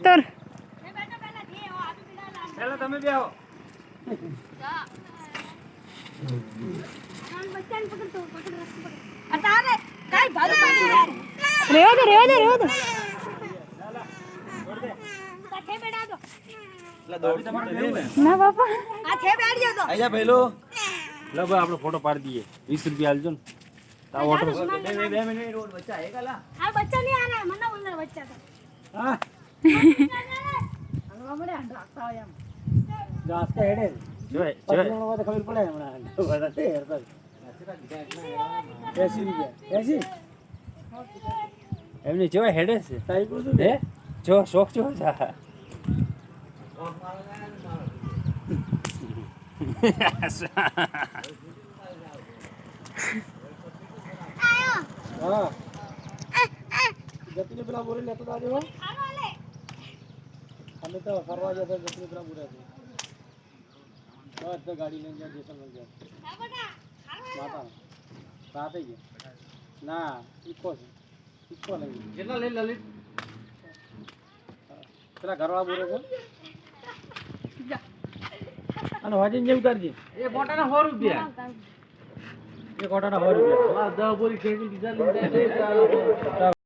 તર ચાલો તમે બે આવો રેવા દે ના બાપા આ છે બેડ્યો તો આજા ભઈલો લો ભાઈ આપણો ફોટો પાડી દઈએ 20 રૂપિયા આલજો ને તા ઓટો 2 મિનિટ રોડ બચ્ચા હે કાલા આ બચ્ચા નહીં આના મને બોલના બચ્ચા તો હા હમણે રાખતા હોય એમ જાસ કે હેડે જોય પતંગનો વાત ખબર પડે હમણાં બધા તે હેરતા 80 રૂપિયા 80 એમને જોય હેડે છે તાઈ કોશું હે જો શોખ જો જા હા જતીને પેલા બોરે લેતો દાજો અમે તો ફરવા જતા જતીને પેલા બોરે બસ તો ગાડી લઈને જાય જેસલ લઈ જાય માતા રાતે ગયા ના ઈકો છે ઈકો લઈ કેટલા લઈ લલિત પેલા ઘરવાળા બોરે છે અને વાજીને જે ઉતારજી એ કોટાના 100 રૂપિયા એ કોટાના 100 રૂપિયા 10 બોરી ખેડી દીધા લઈ જાય